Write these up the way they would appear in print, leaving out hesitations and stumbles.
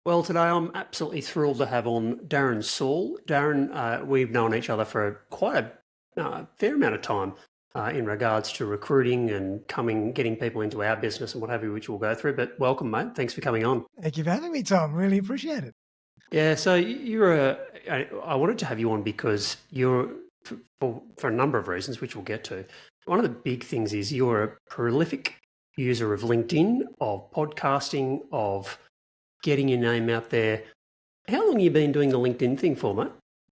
Well, today I'm absolutely thrilled to have on Darren Saul. Darren, we've known each other for quite a fair amount of time in regards to recruiting and getting people into our business and what have you, which we'll go through. But welcome, mate. Thanks for coming on. Thank you for having me, Tom. Really appreciate it. Yeah, so I wanted to have you on because for a number of reasons, which we'll get to. One of the big things is you're a prolific user of LinkedIn, of podcasting, of getting your name out there. How long have you been doing the LinkedIn thing for, mate?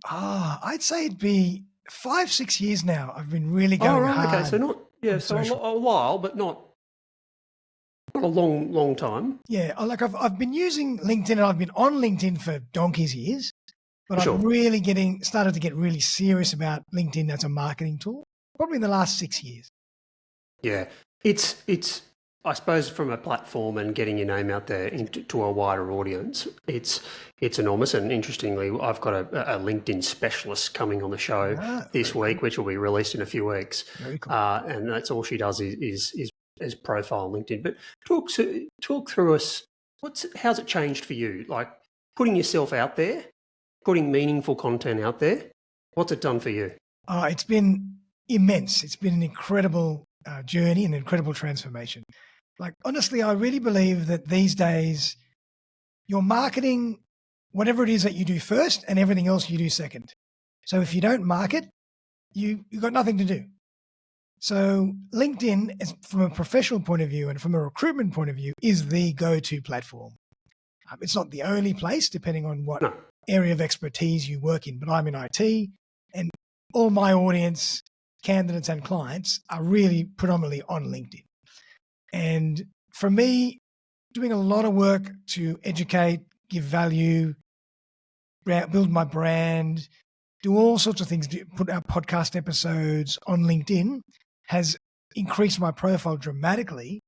I'd say it'd be 5-6 years now. I've been really going hard. Okay, so a while, but not a long time. Yeah, I've been using LinkedIn and I've been on LinkedIn for donkey's years, but Sure. I'm really started to get really serious about LinkedIn as a marketing tool, probably in the last 6 years. Yeah, it's I suppose from a platform and getting your name out there to a wider audience, it's enormous. And interestingly, I've got a LinkedIn specialist coming on the show this week, which will be released in a few weeks. Very cool. And that's all she does is profile LinkedIn. But talk through us. How's it changed for you? Like putting yourself out there, putting meaningful content out there. What's it done for you? It's been immense. It's been an incredible journey, an incredible transformation. Like, honestly, I really believe that these days you're marketing whatever it is that you do first and everything else you do second. So if you don't market, you've got nothing to do. So LinkedIn, from a professional point of view and from a recruitment point of view, is the go-to platform. It's not the only place, depending on what area of expertise you work in, but I'm in IT and all my audience, candidates and clients are really predominantly on LinkedIn. And for me, doing a lot of work to educate, give value, build my brand, do all sorts of things, put out podcast episodes on LinkedIn has increased my profile dramatically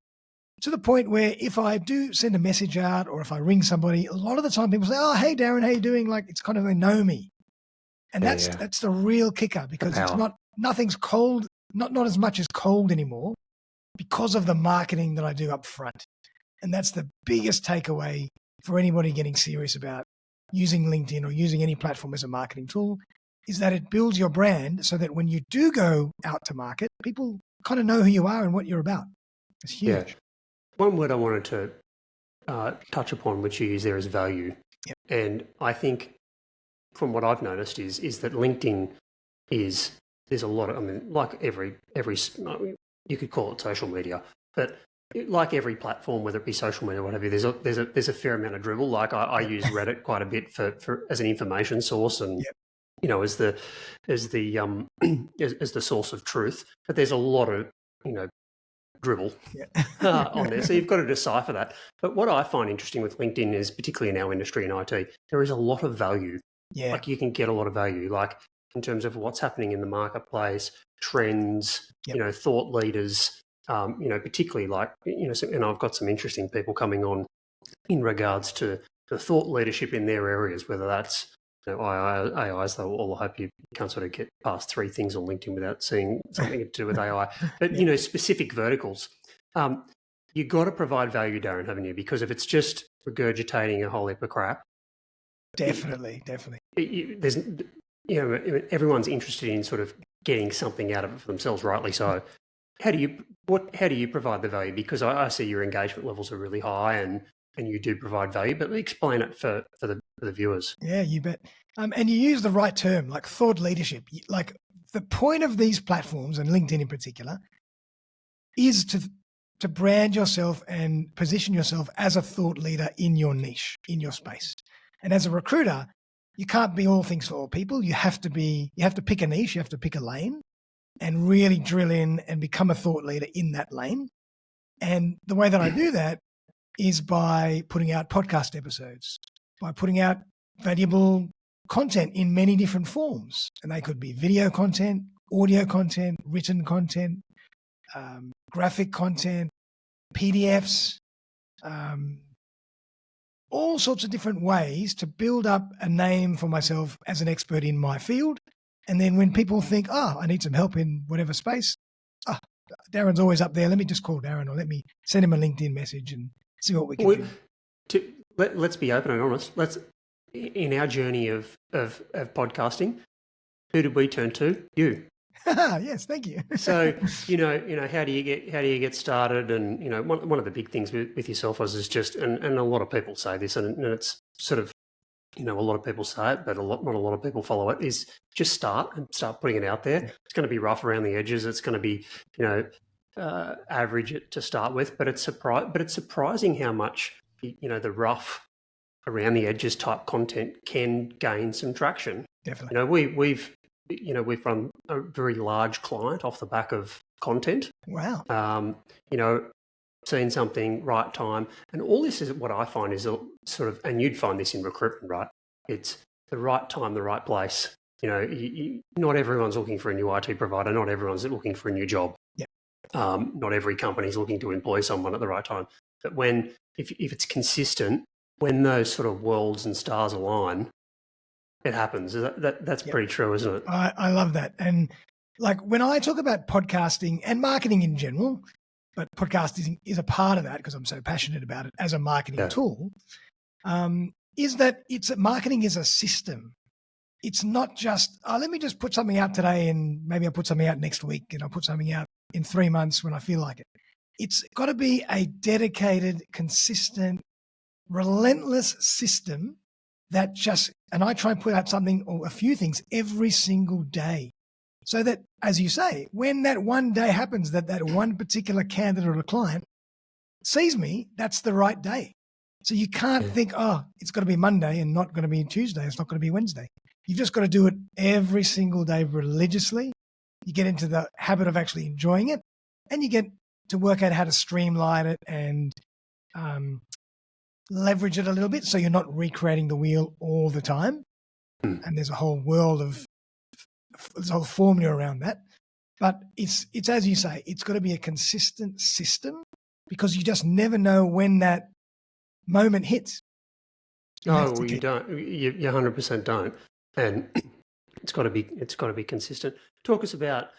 to the point where if I do send a message out or if I ring somebody, a lot of the time people say, "Oh, hey, Darren, how you doing?" Like it's kind of they know me. And that's the real kicker because it's nothing's cold, not as much as cold anymore because of the marketing that I do up front. And that's the biggest takeaway for anybody getting serious about using LinkedIn or using any platform as a marketing tool is that it builds your brand so that when you do go out to market, people kind of know who you are and what you're about. It's huge. Yeah. One word I wanted to touch upon, which you use there, is value. Yep. And I think from what I've noticed is that LinkedIn there's a lot of, I mean, like every you could call it social media, but like every platform, whether it be social media or whatever, there's a fair amount of dribble. Like I use Reddit quite a bit for as an information source and as the source of truth. But there's a lot of dribble on there, so you've got to decipher that. But what I find interesting with LinkedIn is, particularly in our industry in IT, there is a lot of value. Yeah, like you can get a lot of value, like in terms of what's happening in the marketplace, trends, thought leaders, particularly like, and I've got some interesting people coming on in regards to the thought leadership in their areas, whether that's AIs, though all I hope you can't sort of get past 3 things on LinkedIn without seeing something to do with AI, but, specific verticals. You've got to provide value, Darren, haven't you? Because if it's just regurgitating a whole heap of crap. Definitely. Everyone's interested in sort of getting something out of it for themselves, rightly so. How do you provide the value? Because I see your engagement levels are really high and you do provide value, but explain it for the viewers. Yeah, you bet. And you use the right term, like thought leadership. Like the point of these platforms, and LinkedIn in particular, is to brand yourself and position yourself as a thought leader in your niche, in your space. And as a recruiter, you can't be all things for all people. You have to pick a niche, you have to pick a lane and really drill in and become a thought leader in that lane. And the way that I do that is by putting out podcast episodes, by putting out valuable content in many different forms. And they could be video content, audio content, written content, graphic content, PDFs, all sorts of different ways to build up a name for myself as an expert in my field. And then when people think, I need some help in whatever space, Darren's always up there. Let me just call Darren or let me send him a LinkedIn message and see what we can do. let's be open and honest. In our journey of podcasting, who did we turn to? You. Yes, thank you. So how do you get started? And one of the big things with yourself is just, and a lot of people say this, and it's sort of, a lot of people say it, but not a lot of people follow it, is just start putting it out there. Yeah. It's going to be rough around the edges. It's going to be average to start with, but it's surprising how much the rough around the edges type content can gain some traction. Definitely. We've run a very large client off the back of content. Wow. Seen something, right time. And all this is what I find is a sort of, and you'd find this in recruitment, right? It's the right time, the right place. Not everyone's looking for a new IT provider. Not everyone's looking for a new job. Yeah. Not every company is looking to employ someone at the right time. But if it's consistent, when those sort of worlds and stars align, it happens. That's pretty true, isn't it? I love that. And like when I talk about podcasting and marketing in general, but podcasting is a part of that because I'm so passionate about it as a marketing tool, is that marketing is a system. It's not just, let me just put something out today and maybe I'll put something out next week and I'll put something out in 3 months when I feel like it. It's got to be a dedicated, consistent, relentless system that and I try and put out something or a few things every single day. So that, as you say, when that one day happens, that one particular candidate or a client sees me, that's the right day. So you can't think, it's got to be Monday and not going to be Tuesday. It's not going to be Wednesday. You've just got to do it every single day religiously. You get into the habit of actually enjoying it and you get to work out how to streamline it and leverage it a little bit so you're not recreating the wheel all the time. And there's a whole world there's a whole formula around that. But it's as you say, it's got to be a consistent system because you just never know when that moment hits. You don't. You 100% don't. And it's got to be consistent. Talk us about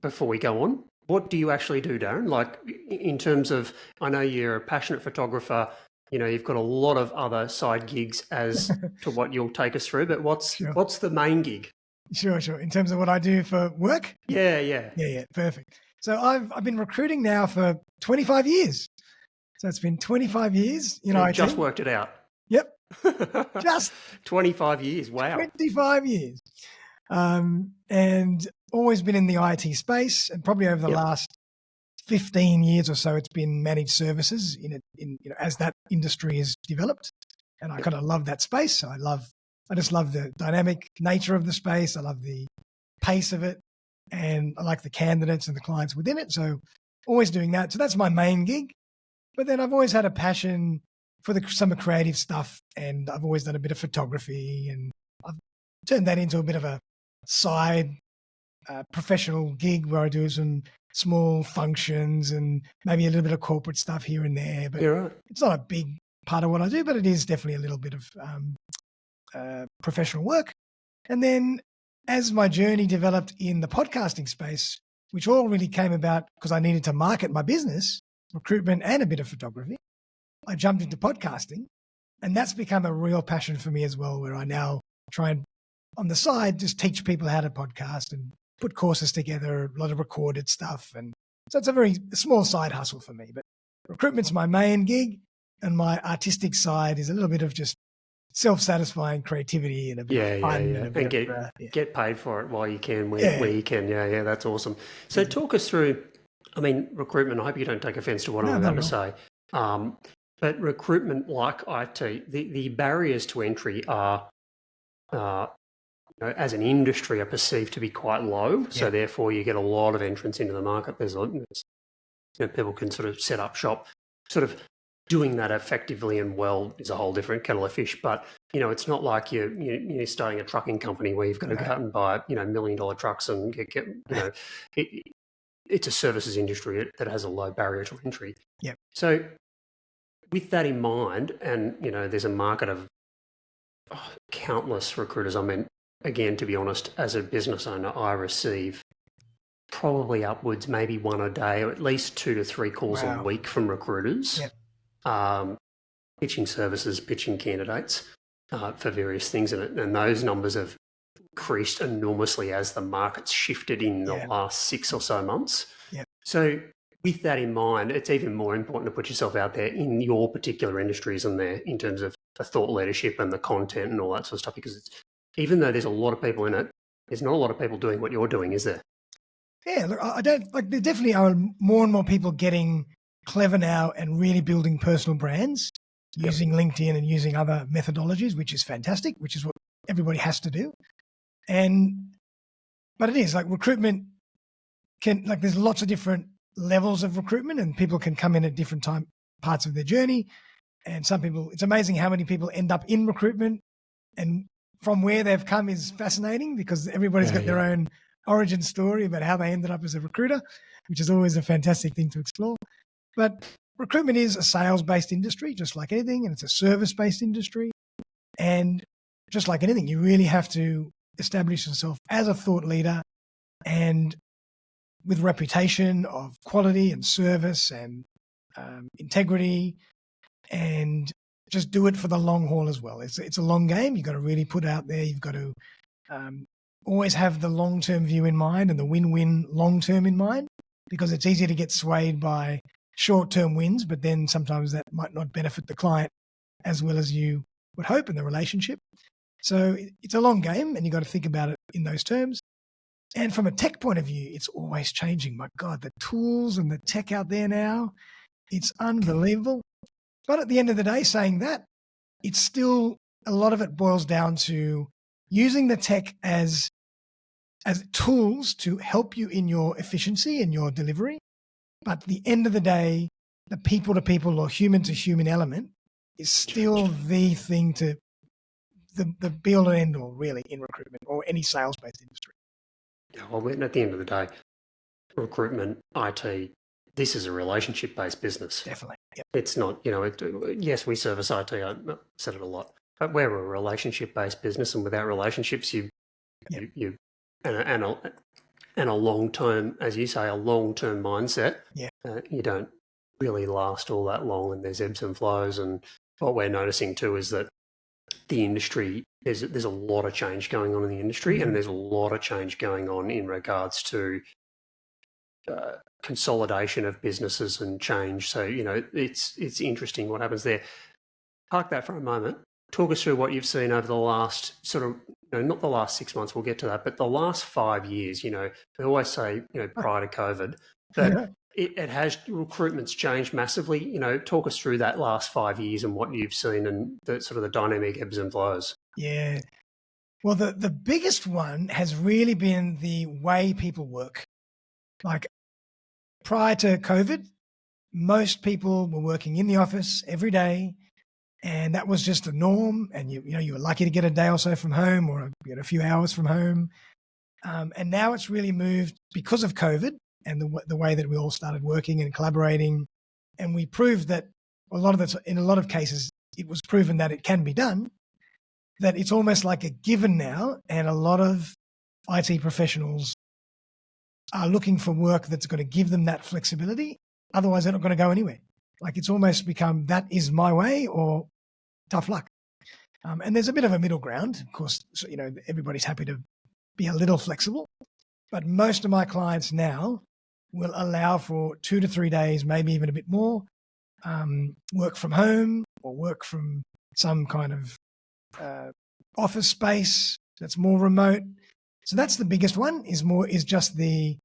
before we go on, what do you actually do, Darren? Like in terms of, I know you're a passionate photographer. You've got a lot of other side gigs as to what you'll take us through, but what's the main gig? Sure. In terms of what I do for work? Yeah. Perfect. So I've been recruiting now for 25 years. So it's been 25 years. I just worked it out. Yep. Just 25 years. Wow. 25 years. And always been in the IT space, and probably over the last 15 years or so, it's been managed services as that industry has developed. And I kind of love that space. I just love the dynamic nature of the space. I love the pace of it, and I like the candidates and the clients within it. So always doing that. So that's my main gig. But then I've always had a passion for some creative stuff, and I've always done a bit of photography, and I've turned that into a bit of a side professional gig where I do some small functions and maybe a little bit of corporate stuff here and there. But it's not a big part of what I do, but it is definitely a little bit of professional work. And then as my journey developed in the podcasting space, which all really came about because I needed to market my business, recruitment and a bit of photography, I jumped into podcasting, and that's become a real passion for me as well, where I now try and on the side just teach people how to podcast and put courses together, a lot of recorded stuff. And so it's a very small side hustle for me. But recruitment's my main gig, and my artistic side is a little bit of just self-satisfying creativity and a bit of fun. And get paid for it while you can, where you can. Yeah, that's awesome. So talk us through, recruitment, I hope you don't take offense to what I'm about to say. But recruitment, like IT, the barriers to entry are, as an industry, are perceived to be quite low. Yeah. So therefore, you get a lot of entrants into the market. There's people can sort of set up shop. Sort of doing that effectively and well is a whole different kettle of fish. But it's not like you're starting a trucking company where you've got to go out and buy $1 million trucks and get it's a services industry that has a low barrier to entry. Yeah. So with that in mind, and there's a market of countless recruiters. Again, to be honest, as a business owner, I receive probably upwards, maybe one a day, or at least 2 to 3 calls a week from recruiters. Yep. pitching services, pitching candidates for various things in it. And those numbers have increased enormously as the market's shifted in the last 6 or so months. Yeah. So with that in mind, it's even more important to put yourself out there in your particular industries and there in terms of the thought leadership and the content and all that sort of stuff, because even though there's a lot of people in it, there's not a lot of people doing what you're doing, is there? Yeah, look, I don't like. There definitely are more and more people getting clever now and really building personal brands using LinkedIn and using other methodologies, which is fantastic, which is what everybody has to do. But it is like recruitment there's lots of different levels of recruitment, and people can come in at different parts of their journey. And some people, it's amazing how many people end up in recruitment, and from where they've come is fascinating because everybody's got their own origin story about how they ended up as a recruiter, which is always a fantastic thing to explore. But recruitment is a sales-based industry, just like anything, and it's a service-based industry. And just like anything, you really have to establish yourself as a thought leader and with reputation of quality and service and integrity, and just do it for the long haul as well. It's a long game. You've got to really put out there. You've got to always have the long-term view in mind and the win-win long-term in mind, because it's easy to get swayed by short-term wins, but then sometimes that might not benefit the client as well as you would hope in the relationship. So it's a long game, and you've got to think about it in those terms. And from a tech point of view, it's always changing. My God, the tools and the tech out there now, it's unbelievable. But at the end of the day, saying that, it's still, a lot of it boils down to using the tech as tools to help you in your efficiency and your delivery. But at the end of the day, the people-to-people or human-to-human element is still the thing to the be-all and end-all, really, in recruitment or any sales-based industry. Yeah, well, at the end of the day, recruitment, IT, this is a relationship-based business. Definitely. Yep. It's not, yes, we service IT. I said it a lot, but we're a relationship-based business, and without relationships, you and a long-term, as you say, a long-term mindset. Yeah. You don't really last all that long, and there's ebbs and flows. And what we're noticing too is that the industry, there's a lot of change going on in the industry, and there's a lot of change going on in regards to consolidation of businesses and change. So, it's interesting what happens there. Park that for a moment. Talk us through what you've seen over the last sort of, not the last 6 months, we'll get to that, but the last 5 years. We always say, prior to COVID, that it has, recruitment's changed massively. Talk us through that last 5 years and what you've seen and the sort of the dynamic ebbs and flows. Yeah. Well, the biggest one has really been the way people work. Like prior to COVID, most people were working in the office every day, and that was just the norm. And you were lucky to get a day or so from home, or a few hours from home. And now it's really moved because of COVID and the way that we all started working and collaborating. And we proved that in a lot of cases, it was proven that it can be done, that it's almost like a given now. And a lot of IT professionals are looking for work that's going to give them that flexibility. Otherwise, they're not going to go anywhere. Like it's almost become, that is my way or tough luck. And there's a bit of a middle ground. Of course, everybody's happy to be a little flexible, but most of my clients now will allow for 2 to 3 days, maybe even a bit more, work from home or work from some kind of office space that's more remote. So that's the biggest one, is just the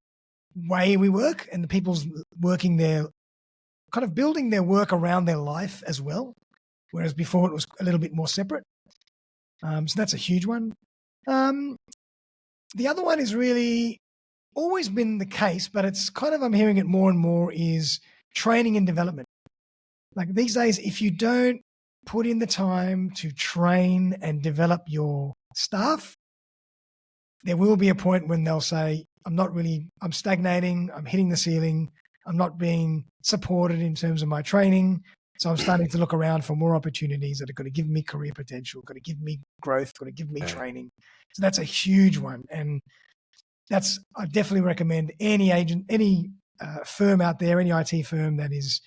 way we work, and the people's working their, kind of building their work around their life as well. Whereas before it was a little bit more separate. So that's a huge one. The other one is really always been the case, but it's kind of, I'm hearing it more and more, is training and development. Like these days, if you don't put in the time to train and develop your staff, there will be a point when they'll say, I'm stagnating, I'm hitting the ceiling, I'm not being supported in terms of my training. So I'm starting to look around for more opportunities that are going to give me career potential, going to give me growth, going to give me training. So that's a huge one. And I definitely recommend any agent, any firm out there, any IT firm that is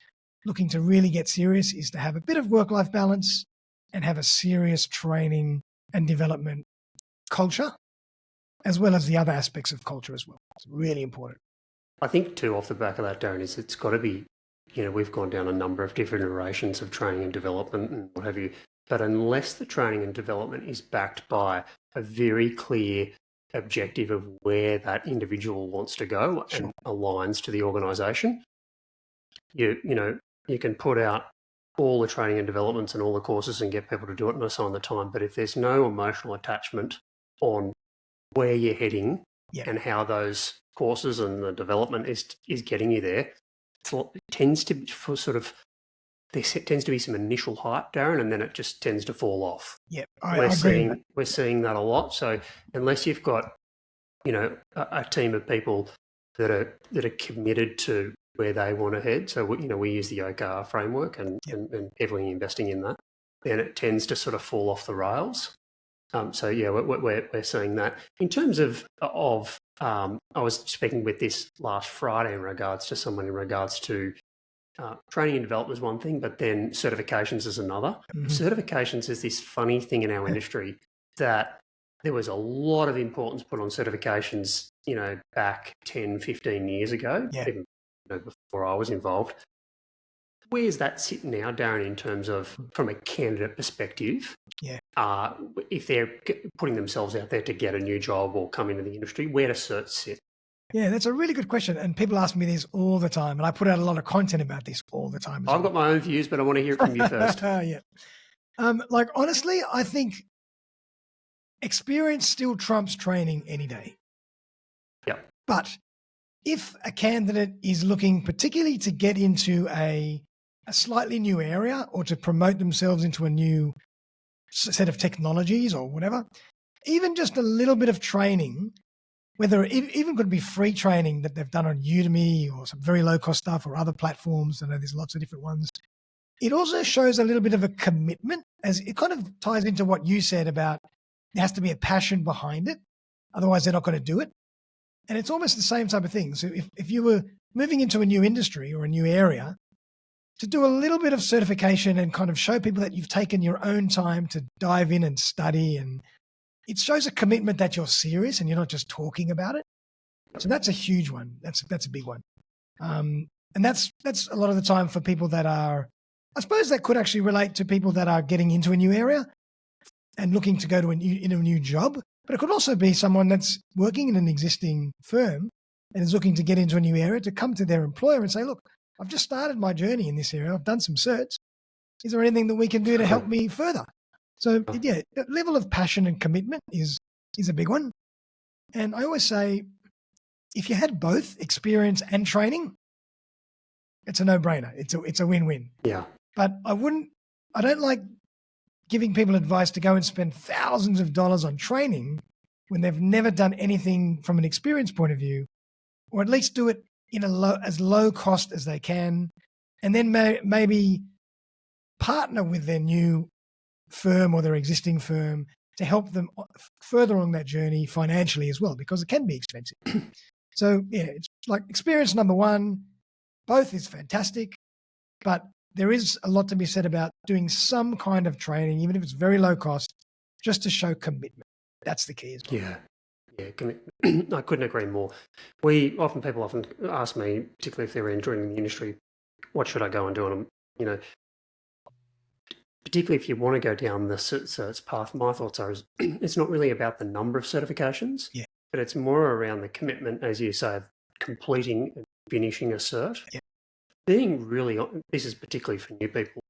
looking to really get serious is to have a bit of work-life balance and have a serious training and development culture, as well as the other aspects of culture as well. It's really important. I think too, off the back of that, Darren, is it's got to be, we've gone down a number of different iterations of training and development and what have you, but unless the training and development is backed by a very clear objective of where that individual wants to go and aligns to the organisation, you can put out all the training and developments and all the courses and get people to do it and assign the time. But if there's no emotional attachment on where you're heading and how those courses and the development is getting you there, there tends to be some initial hype, Darren, and then it just tends to fall off. Yeah, we're seeing that a lot. So unless you've got, a team of people that are committed to where they want to head, so we use the OKR framework and heavily investing in that, then it tends to sort of fall off the rails. So yeah, we're seeing that. In terms of I was speaking with this last Friday in regards to training and development is one thing, but then certifications is another. Mm-hmm. Certifications is this funny thing in our industry that there was a lot of importance put on certifications, back 10, 15 years ago, even before I was involved. Where's that sitting now, Darren, in terms of from a candidate perspective? Yeah. If they're putting themselves out there to get a new job or come into the industry, where do certs sit? Yeah, that's a really good question. And people ask me this all the time. And I put out a lot of content about this all the time. I've got my own views, but I want to hear it from you first. Yeah. Honestly, I think experience still trumps training any day. Yeah. But if a candidate is looking particularly to get into a slightly new area or to promote themselves into a new set of technologies or whatever, even just a little bit of training, whether it even could be free training that they've done on Udemy or some very low-cost stuff or other platforms. I know there's lots of different ones. It also shows a little bit of a commitment, as it kind of ties into what you said about there has to be a passion behind it. Otherwise, they're not going to do it. And it's almost the same type of thing. So if you were moving into a new industry or a new area, to do a little bit of certification and kind of show people that you've taken your own time to dive in and study, and it shows a commitment that you're serious and you're not just talking about it. So that's a huge one. That's a big one. And that's a lot of the time for people that are, I suppose that could actually relate to people that are getting into a new area and looking to go to a new job. But it could also be someone that's working in an existing firm and is looking to get into a new area to come to their employer and say, look, I've just started my journey in this area. I've done some certs. Is there anything that we can do to help me further? So yeah, the level of passion and commitment is a big one. And I always say, if you had both experience and training, it's a no-brainer. It's a win-win. Yeah. But I don't like giving people advice to go and spend thousands of dollars on training when they've never done anything from an experience point of view, or at least do it in as low cost as they can, and then maybe partner with their new firm or their existing firm to help them further along that journey financially as well, because it can be expensive. So yeah, it's like experience number one, both is fantastic, but there is a lot to be said about doing some kind of training, even if it's very low cost, just to show commitment. That's the key as well. Yeah. I couldn't agree more. People often ask me, particularly if they're entering the industry, what should I go and do? And particularly if you want to go down the certs path, my thoughts are it's not really about the number of certifications, but it's more around the commitment, as you say, of completing and finishing a cert. Yeah. This is particularly for new people.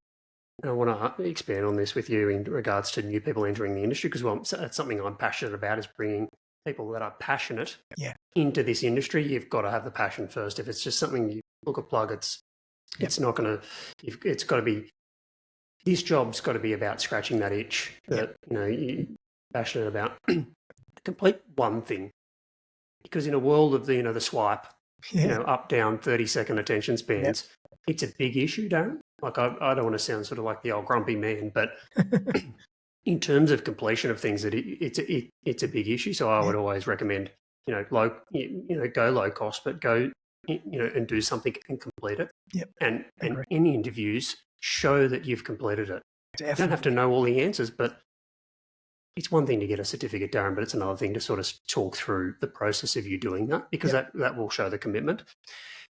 And I want to expand on this with you in regards to new people entering the industry, because that's something I'm passionate about, is bringing people that are passionate into this industry. You've got to have the passion first. If it's just something you look a plug, it's not going to. It's got to be. This job's got to be about scratching that itch that you're passionate about. Complete one thing, because in a world of the swipe, up down 30-second attention spans, it's a big issue, Darren. Like I don't want to sound sort of like the old grumpy man, but in terms of completion of things, it's a big issue. So I would always recommend go low cost, but go and do something and complete it. Yep. And in the interviews, show that you've completed it. Definitely. You don't have to know all the answers, but it's one thing to get a certificate, Darren, but it's another thing to sort of talk through the process of you doing that, because that will show the commitment.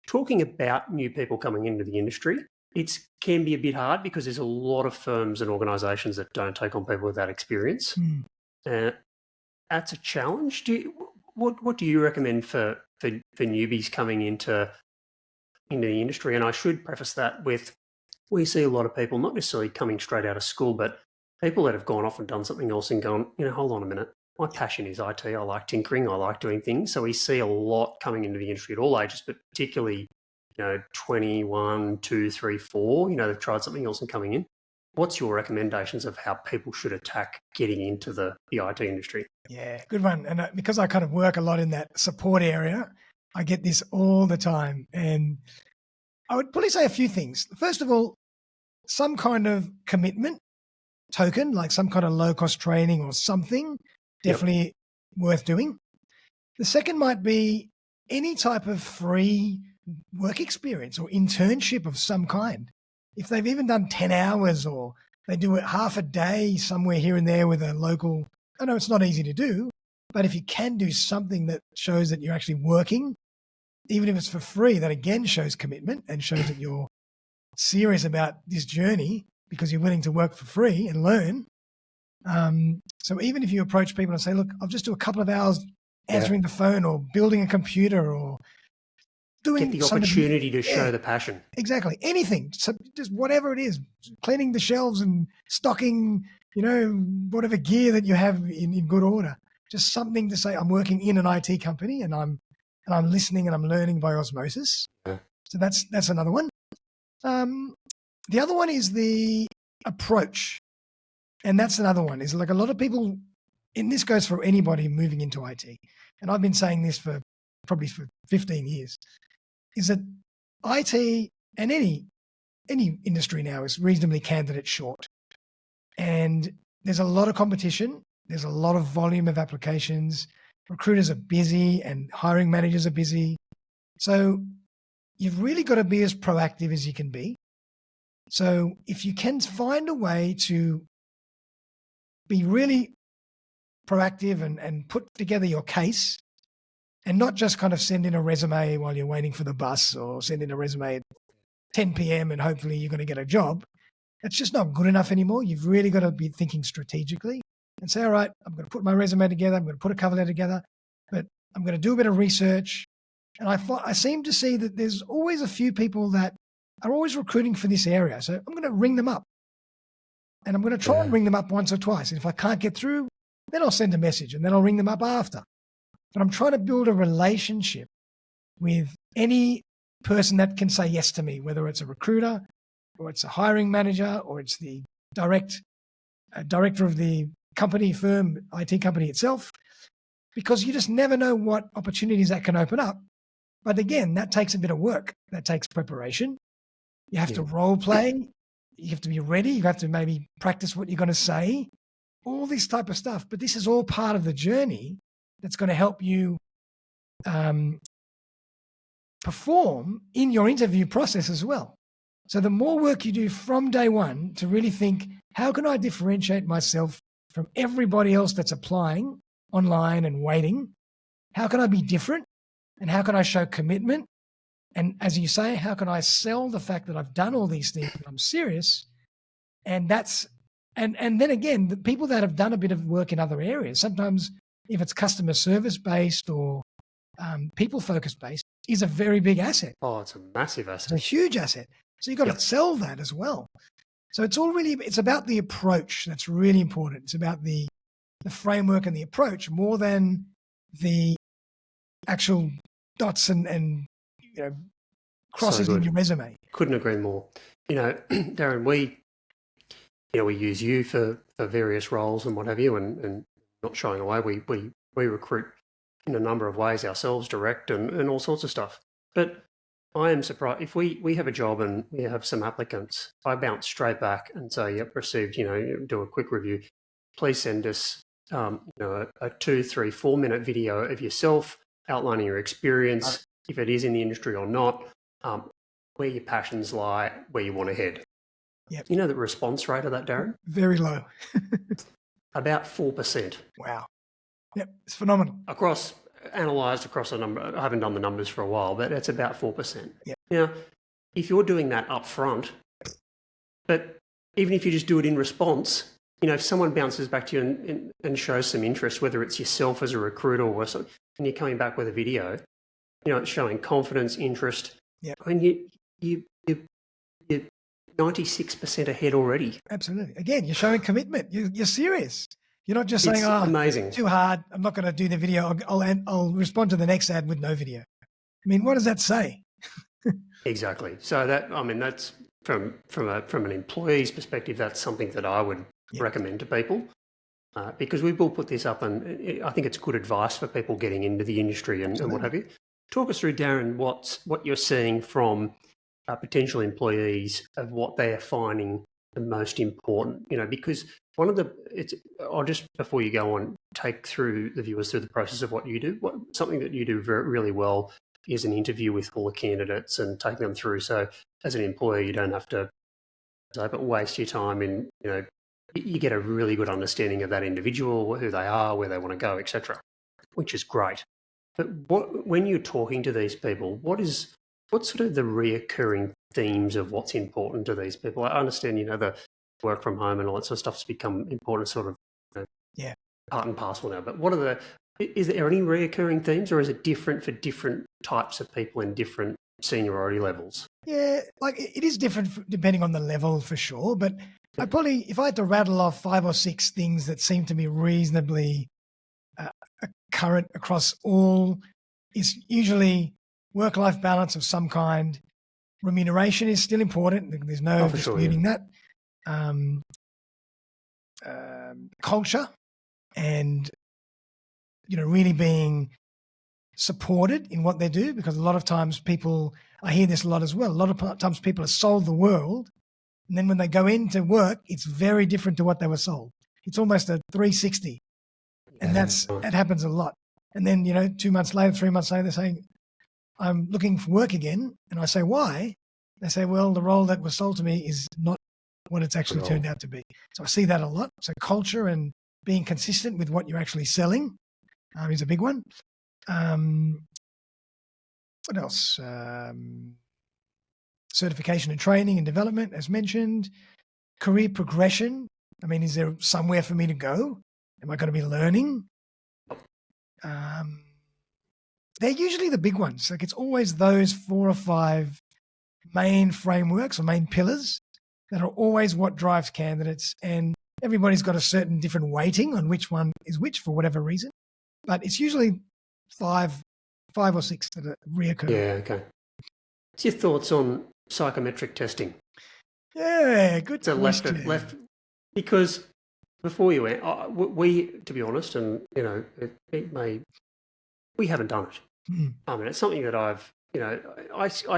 Talking about new people coming into the industry, it can be a bit hard because there's a lot of firms and organisations that don't take on people with that experience. That's a challenge. What do you recommend for newbies coming into the industry? And I should preface that with, we see a lot of people, not necessarily coming straight out of school, but people that have gone off and done something else and gone, hold on a minute, my passion is IT. I like tinkering. I like doing things. So we see a lot coming into the industry at all ages, but particularly, 21, 2, 3, 4, they've tried something else and coming in. What's your recommendations of how people should attack getting into the IT industry? Yeah, good one. And because I kind of work a lot in that support area, I get this all the time. And I would probably say a few things. First of all, some kind of commitment token, like some kind of low-cost training or something, definitely worth doing. The second might be any type of free work experience or internship of some kind. If they've even done 10 hours or they do it half a day somewhere here and there with a local, I know it's not easy to do, but if you can do something that shows that you're actually working, even if it's for free, that again shows commitment and shows that you're serious about this journey because you're willing to work for free and learn. So even if you approach people and say, look, I'll just do a couple of hours answering the phone or building a computer or doing get the opportunity to show the passion. Exactly. Anything. So just whatever it is, cleaning the shelves and stocking, whatever gear that you have in good order. Just something to say, I'm working in an IT company and I'm listening and I'm learning by osmosis. Yeah. So that's another one. The other one is the approach. And that's another one, is like a lot of people, and this goes for anybody moving into IT, and I've been saying this for 15 years, is that IT and any industry now is reasonably candidate short. And there's a lot of competition. There's a lot of volume of applications. Recruiters are busy and hiring managers are busy. So you've really got to be as proactive as you can be. So if you can find a way to be really proactive and put together your case and not just kind of send in a resume while you're waiting for the bus or send in a resume at 10 p.m. and hopefully you're going to get a job, that's just not good enough anymore. You've really got to be thinking strategically and say, all right, I'm going to put my resume together. I'm going to put a cover letter together, but I'm going to do a bit of research. And I seem to see that there's always a few people that are always recruiting for this area. So I'm going to ring them up. And I'm going to try and ring them up once or twice. And if I can't get through, then I'll send a message and then I'll ring them up after. But I'm trying to build a relationship with any person that can say yes to me, whether it's a recruiter or it's a hiring manager or it's the director of the company, firm, IT company itself, because you just never know what opportunities that can open up. But again, that takes a bit of work. That takes preparation. You have to role play. You have to be ready. You have to maybe practice what you're going to say, all this type of stuff. But this is all part of the journey that's going to help you perform in your interview process as well. So the more work you do from day one to really think, how can I differentiate myself from everybody else that's applying online and waiting? How can I be different? And how can I show commitment? And as you say, how can I sell the fact that I've done all these things, that I'm serious? And and then again, the people that have done a bit of work in other areas, sometimes if it's customer service based or people focused based, is a very big asset. Oh, it's a massive asset. It's a huge asset. So you've got to sell that as well. So it's about the approach that's really important. It's about the framework and the approach more than the actual dots and crosses in your resume. Couldn't agree more. Darren, we use you for various roles and what have you, and not shying away. We recruit in a number of ways ourselves, direct and all sorts of stuff. But I am surprised if we have a job and we have some applicants, I bounce straight back and say, yep, received, do a quick review. Please send us a 2, 3, 4 minute video of yourself outlining your experience, if it is in the industry or not, where your passions lie, where you want to head. Yep. You know the response rate of that, Darren? Very low. About 4%. Wow. Yep, it's phenomenal. Analysed across a number, I haven't done the numbers for a while, but it's about 4%. Yep. Now, if you're doing that up front, but even if you just do it in response, if someone bounces back to you and shows some interest, whether it's yourself as a recruiter or something, and you're coming back with a video, it's showing confidence, interest. Yep. I mean, you're 96% ahead already. Absolutely. Again, you're showing commitment. You're serious. You're not just saying, amazing. Too hard. I'm not going to do the video. I'll respond to the next ad with no video. I mean, what does that say? Exactly. So that's from an employee's perspective, that's something that I would recommend to people because we will put this up, and I think it's good advice for people getting into the industry and what have you. Talk us through, Darren, what you're seeing from potential employees of what they are finding the most important, because I'll just, before you go on, take through the viewers through the process of what you do. Something that you do really well is an interview with all the candidates and take them through. So as an employer, you don't have to waste your time in, you get a really good understanding of that individual, who they are, where they want to go, etc., which is great. But when you're talking to these people, what's sort of the reoccurring themes of what's important to these people? I understand, the work from home and all that sort of stuff's become important, sort of part and parcel now. But is there any reoccurring themes, or is it different for different types of people in different seniority levels? Yeah, like it is different depending on the level for sure. But if I had to rattle off 5 or 6 things that seem to be reasonably current across all, is usually work-life balance of some kind. Remuneration is still important. There's no disputing that. Culture and, really being supported in what they do, because a lot of times I hear this a lot as well. A lot of times people are sold the world, and then when they go into work, it's very different to what they were sold. It's almost a 360. And that happens a lot. And then, 2 months later, 3 months later, they're saying, I'm looking for work again. And I say, why? They say, well, the role that was sold to me is not what it's actually turned out to be. So I see that a lot. So culture and being consistent with what you're actually selling is a big one. What else? Certification and training and development, as mentioned. Career progression. I mean, is there somewhere for me to go? Am I going to be learning? They're usually the big ones. Like, it's always those 4 or 5 main frameworks or main pillars that are always what drives candidates, and everybody's got a certain different weighting on which one is which for whatever reason. But it's usually 5 or 6 that are reoccurring. Yeah, okay. What's your thoughts on psychometric testing? Yeah, good question. Left, because before you went, we, to be honest, and we haven't done it. I mean, it's something that I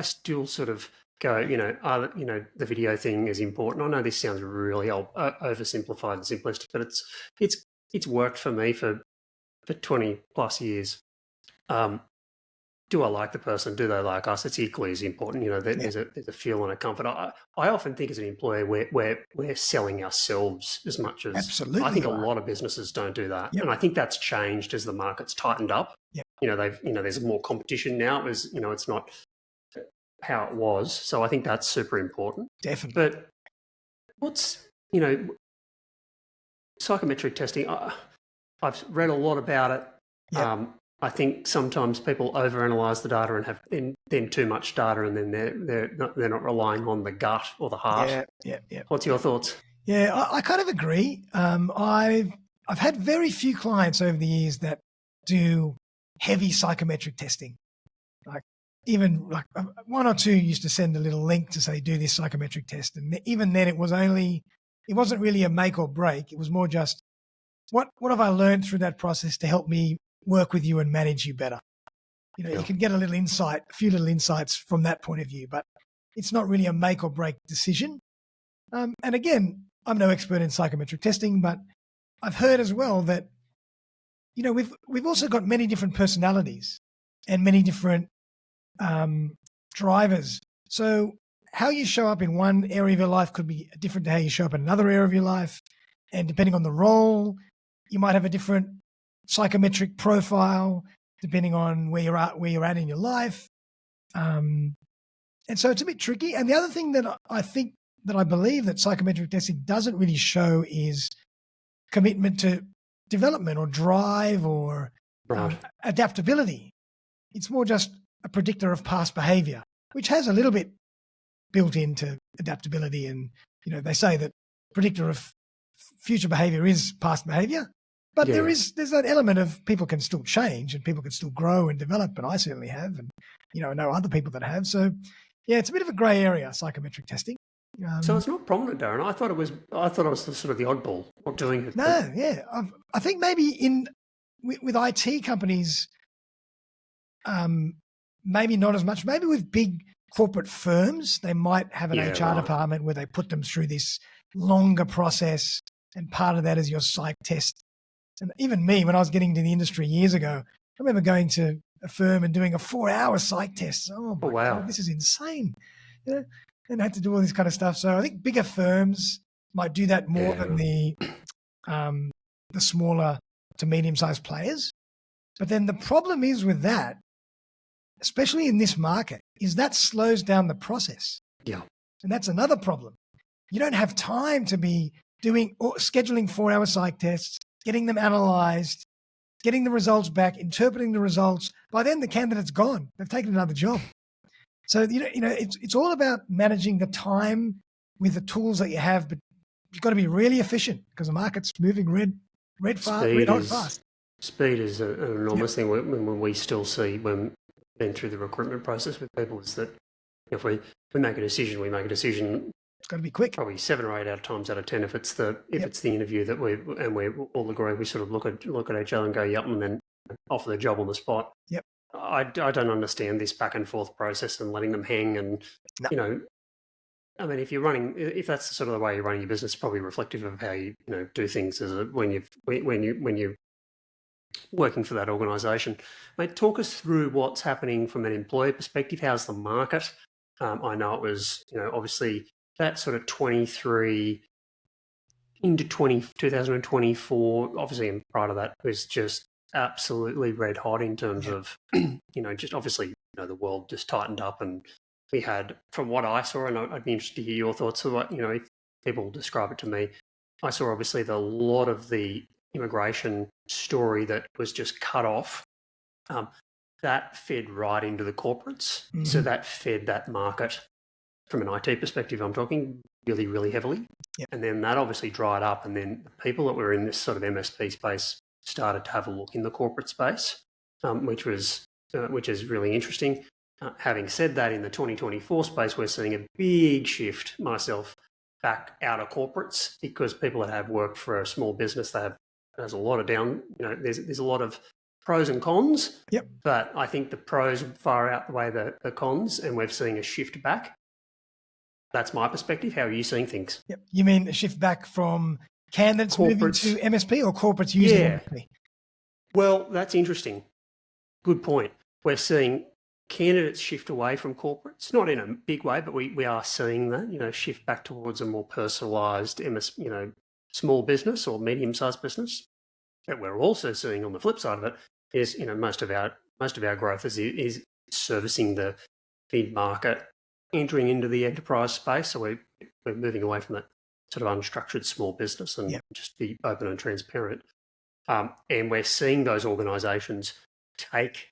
still sort of go, the video thing is important. I know this sounds really oversimplified and simplistic, but it's worked for me for 20 plus years. Do I like the person? Do they like us? It's equally as important. There's a feel and a comfort. I often think as an employer, we're selling ourselves as much as. Absolutely. I think a lot of businesses don't do that, and I think that's changed as the market's tightened up. Yep. There's more competition now. It's not how it was. So I think that's super important. Definitely. But what's psychometric testing? I've read a lot about it. Yep. I think sometimes people overanalyze the data and have then too much data, and then they're not relying on the gut or the heart. Yeah. What's your thoughts? Yeah, I kind of agree. I've had very few clients over the years that do heavy psychometric testing. Like even like 1 or 2 used to send a little link to say do this psychometric test, and even then it wasn't really a make or break. It was more just what have I learned through that process to help me work with you and manage you better. You can get a few little insights from that point of view, but it's not really a make or break decision. And again, I'm no expert in psychometric testing, but I've heard as well that, we've also got many different personalities and many different drivers So how you show up in one area of your life could be different to how you show up in another area of your life. And depending on the role, you might have a different psychometric profile depending on where you're at in your life. And so it's a bit tricky. And the other thing that I believe that psychometric testing doesn't really show is commitment to development or drive or adaptability. It's more just a predictor of past behavior, which has a little bit built into adaptability. And, they say that predictor of future behavior is past behavior, but there's that element of people can still change and people can still grow and develop. And I certainly have, and, I know other people that have. So yeah, it's a bit of a gray area, psychometric testing. So it's not prominent, Darren. I thought it was the sort of the oddball of doing it. No, yeah. I think maybe with IT companies, maybe not as much. Maybe with big corporate firms, they might have an HR department where they put them through this longer process, and part of that is your psych test. And even me, when I was getting into the industry years ago, I remember going to a firm and doing a 4-hour psych test. Oh my God, this is insane. And I had to do all this kind of stuff. So I think bigger firms might do that more than the smaller to medium-sized players. But then the problem is with that, especially in this market, is that slows down the process. Yeah. And that's another problem. You don't have time to be doing or scheduling 4-hour psych tests, getting them analyzed, getting the results back, interpreting the results. By then, the candidate's gone. They've taken another job. So, it's all about managing the time with the tools that you have, but you've got to be really efficient because the market's moving red hot fast. Speed is an enormous thing. When we still see, when been through the recruitment process with people, is that if we make a decision, It's got to be quick. Probably 7 or 8 times out of 10, if it's the interview that we all agree, we sort of look at each other and go, yep, and then offer the job on the spot. Yep. I don't understand this back and forth process and letting them hang. And, I mean, if that's sort of the way you're running your business, it's probably reflective of how you, do things when you're working for that organisation. Mate, talk us through what's happening from an employer perspective. How's the market? I know it was, obviously that sort of 23 into 2024, obviously, and prior to that was just absolutely red hot in terms of, just obviously, the world just tightened up, and we had, from what I saw, and I'd be interested to hear your thoughts of what, if people describe it to me, I saw obviously a lot of the immigration story that was just cut off. That fed right into the corporates. Mm-hmm. So that fed that market from an IT perspective, I'm talking really, really heavily. Yep. And then that obviously dried up. And then the people that were in this sort of MSP space started to have a look in the corporate space, which is really interesting. Having said that, in the 2024 space, we're seeing a big shift, myself, back out of corporates, because people that have worked for a small business, there's a lot of there's a lot of pros and cons. Yep. But I think the pros far outweigh the cons, and we're seeing a shift back. That's my perspective. How are you seeing things? Yep. You mean a shift back from candidates moving to MSP or corporates using MSP? Well, that's interesting. Good point. We're seeing candidates shift away from corporates, not in a big way, but we are seeing that, shift back towards a more personalised small business or medium-sized business. But we're also seeing on the flip side of it is, most of our growth is servicing the mid-market, entering into the enterprise space. So we're moving away from that sort of unstructured small business and just be open and transparent. And we're seeing those organisations take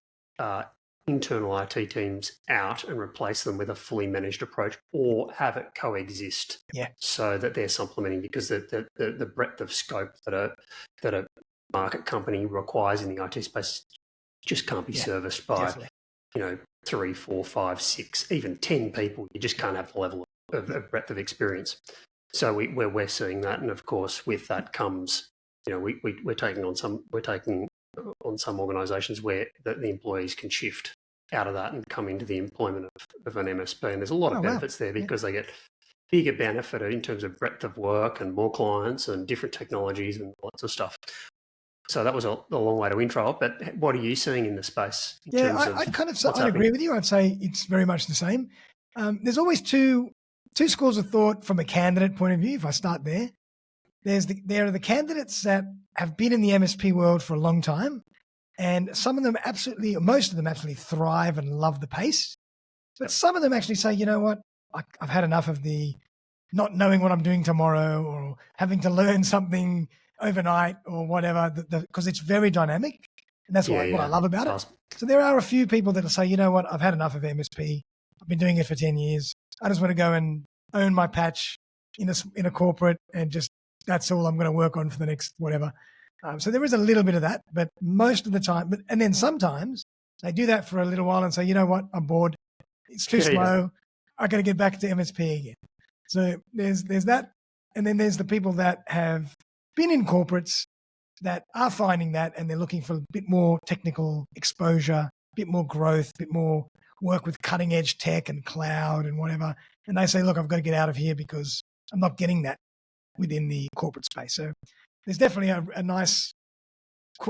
internal IT teams out and replace them with a fully managed approach, or have it coexist, so that they're supplementing, because the breadth of scope that a market company requires in the IT space just can't be serviced by definitely. 3, 4, 5, 6, even 10 people. You just can't have the level of breadth of experience. So we're seeing that, and of course with that comes, we're taking on some organisations where the employees can shift out of that and come into the employment of an MSP, and there's a lot of benefits there, because they get bigger benefit in terms of breadth of work and more clients and different technologies and lots of stuff. So that was a long way to intro it, but what are you seeing in the space? I'd agree with you. I'd say it's very much the same. There's always two schools of thought from a candidate point of view. If I start there, there are the candidates that have been in the MSP world for a long time, and some of them absolutely, or most of them absolutely thrive and love the pace. But some of them actually say, you know what, I've had enough of the not knowing what I'm doing tomorrow, or having to learn something overnight or whatever, because it's very dynamic. And that's what I love about it. So there are a few people that will say, you know what, I've had enough of MSP. I've been doing it for 10 years. I just want to go and own my patch in a corporate, and just that's all I'm going to work on for the next whatever. So there is a little bit of that, but most of the time, and then sometimes they do that for a little while and say, you know what, I'm bored. It's too slow. I got to get back to MSP again. So there's that. And then there's the people that have been in corporates that are finding that, and they're looking for a bit more technical exposure, a bit more growth, a bit more work with cutting edge tech and cloud and whatever. And they say, look, I've got to get out of here because I'm not getting that within the corporate space. So there's definitely a nice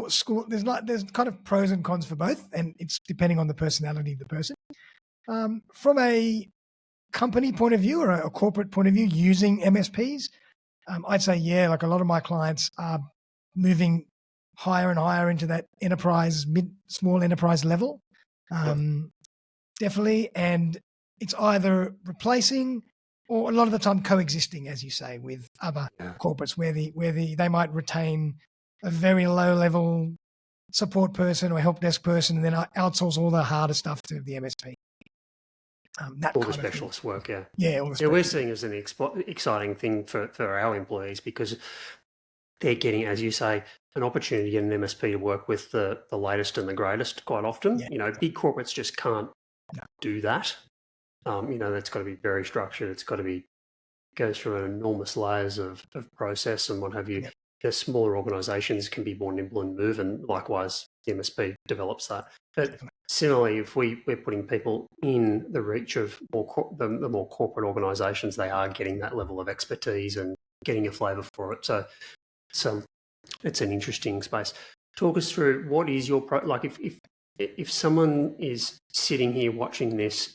school. There's kind of pros and cons for both, and it's depending on the personality of the person. From a company point of view or a corporate point of view using MSPs, I'd say, like a lot of my clients are moving higher and higher into that enterprise, small enterprise level. Definitely. And it's either replacing or a lot of the time coexisting, as you say, with other corporates where they might retain a very low level support person or help desk person, and then outsource all the harder stuff to the MSP. All the specialist work, all the we're seeing as an exciting thing for our employees, because they're getting, as you say, an opportunity to get an MSP to work with the latest and the greatest quite often. Big corporates just can't do that. That's got to be very structured. It's got to go through enormous layers of process and what have you. The smaller organisations can be more nimble and move, and likewise the MSP develops that. But similarly, if we're putting people in the reach of the more corporate organisations, they are getting that level of expertise and getting a flavour for it. So it's an interesting space. Talk us through, what is your if someone is sitting here watching this,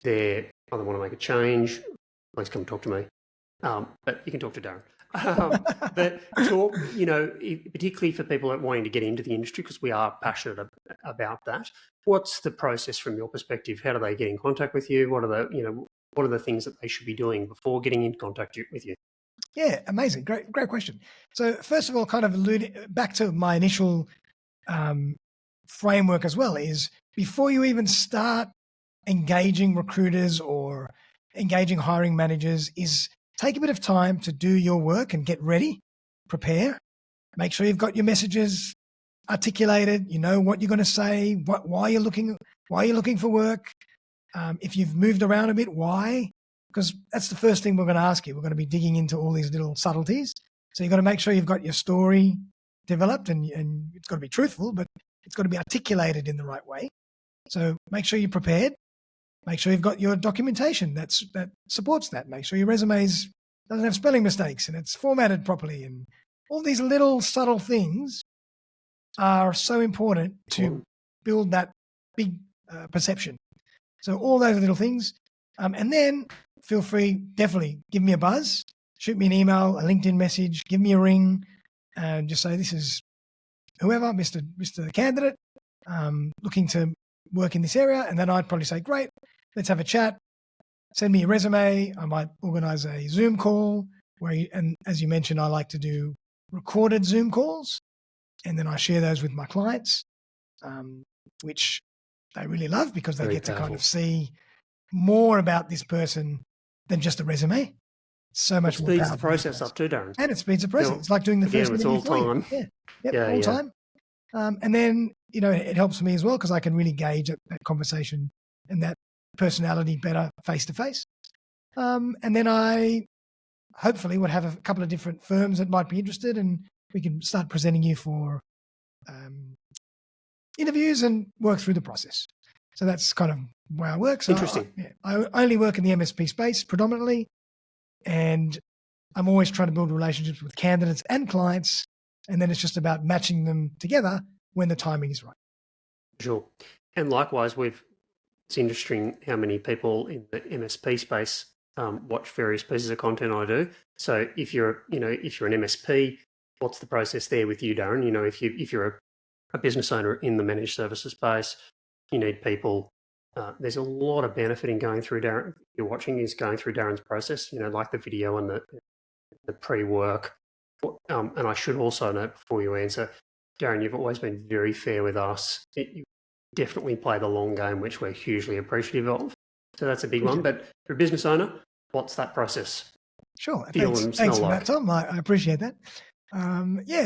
they either want to make a change, please come talk to me. But you can talk to Darren. But talk, particularly for people that are wanting to get into the industry, because we are passionate about that. What's the process from your perspective? How do they get in contact with you? What are the things that they should be doing before getting in contact with you? Yeah, amazing. Great question. So first of all, kind of alluding back to my initial framework as well, is before you even start engaging recruiters or engaging hiring managers, is take a bit of time to do your work and get ready, prepare, make sure you've got your messages articulated, you know what you're going to say, why you're looking for work. If you've moved around a bit, why? Because that's the first thing we're going to ask you. We're going to be digging into all these little subtleties. So you've got to make sure you've got your story developed, and it's got to be truthful, but it's got to be articulated in the right way. So make sure you're prepared. Make sure you've got your documentation that supports that. Make sure your resume doesn't have spelling mistakes and it's formatted properly. And all these little subtle things are so important to build that big perception. So all those little things. And then feel free, definitely give me a buzz, shoot me an email, a LinkedIn message, give me a ring, and just say, this is whoever, Mr. Candidate, looking to work in this area. And then I'd probably say, great, let's have a chat. Send me your resume. I might organize a Zoom call and as you mentioned, I like to do recorded Zoom calls, and then I share those with my clients, which they really love because they get to kind of see more about this person than just a resume. So much more powerful. It speeds the process up too, Darren. And it speeds the process. It's like doing the first it's all time. All time. And then, it helps me as well because I can really gauge that conversation and that personality better face to face. And then I hopefully would have a couple of different firms that might be interested, and we can start presenting you for interviews and work through the process. So that's kind of where I work. So interesting. I only work in the MSP space predominantly, and I'm always trying to build relationships with candidates and clients, and then it's just about matching them together when the timing is right. Sure. And likewise, we've it's interesting how many people in the MSP space watch various pieces of content I do. So if you're an MSP, what's the process there with you, Darren? If you're a business owner in the managed services space, you need people. There's a lot of benefit in going through Darren. You're watching is going through Darren's process. Like the video and the pre-work. And I should also note before you answer, Darren, you've always been very fair with us. You definitely play the long game, which we're hugely appreciative of. So that's a big one. But for a business owner, what's that process? Sure. Thanks for that, Tom. I appreciate that.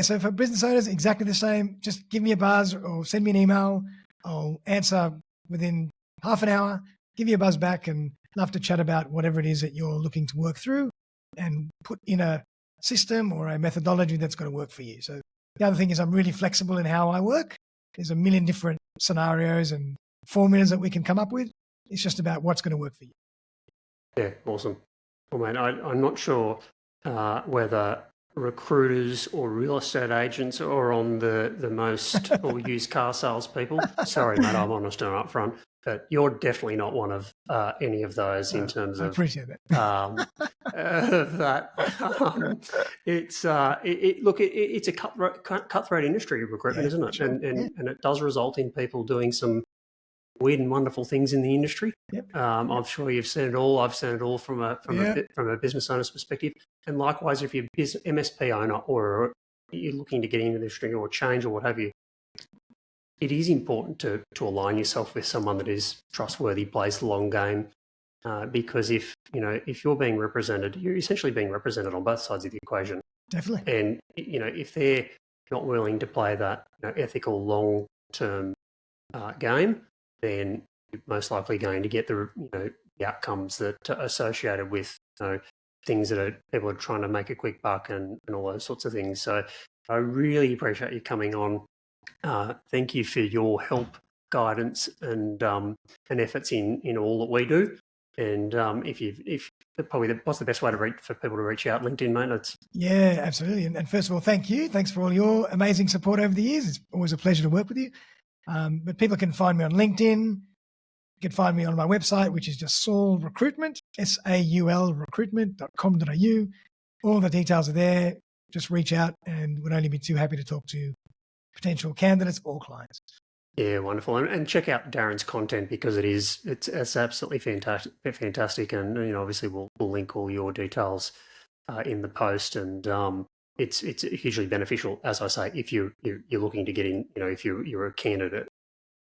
So for business owners, exactly the same. Just give me a buzz or send me an email. I'll answer within half an hour, give you a buzz back, and love to chat about whatever it is that you're looking to work through and put in a system or a methodology that's going to work for you. So the other thing is I'm really flexible in how I work. There's a million different scenarios and formulas that we can come up with. It's just about what's going to work for you. Yeah, awesome. Well, mate, I'm not sure whether recruiters or real estate agents are on the most, or used car salespeople. Sorry, mate, I'm honest and upfront, but you're definitely not one of any of those in terms of. I appreciate that. It's a cutthroat industry, recruitment, isn't it? Sure. And it does result in people doing some weird and wonderful things in the industry. Yep. I'm sure you've seen it all. I've seen it all from a business owner's perspective. And likewise, if you're a MSP owner or you're looking to get into the industry or change or what have you, it is important to align yourself with someone that is trustworthy, plays the long game. Because if you're being represented, you're essentially being represented on both sides of the equation. Definitely. And if they're not willing to play that ethical long-term game, then you're most likely going to get the outcomes that are associated with things that people are trying to make a quick buck and all those sorts of things. So I really appreciate you coming on. Thank you for your help, guidance, and efforts in all that we do. And what's the best way for people to reach out? LinkedIn, mate. Yeah, absolutely. And first of all, thank you. Thanks for all your amazing support over the years. It's always a pleasure to work with you. But people can find me on LinkedIn. You can find me on my website, which is just Saul Recruitment, SAUL recruitment.com.au. All the details are there. Just reach out and would only be too happy to talk to potential candidates or clients. Yeah, wonderful. And check out Darren's content because it's absolutely fantastic. And obviously we'll link all your details in the post, and it's hugely beneficial, as I say, if you're looking to get in, if you're a candidate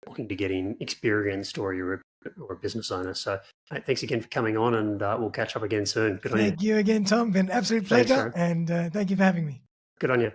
looking to get in experienced, or you're a business owner. So thanks again for coming on, and we'll catch up again soon. Thank you again, Tom. Been an absolute pleasure. Thanks, and thank you for having me. Good on you.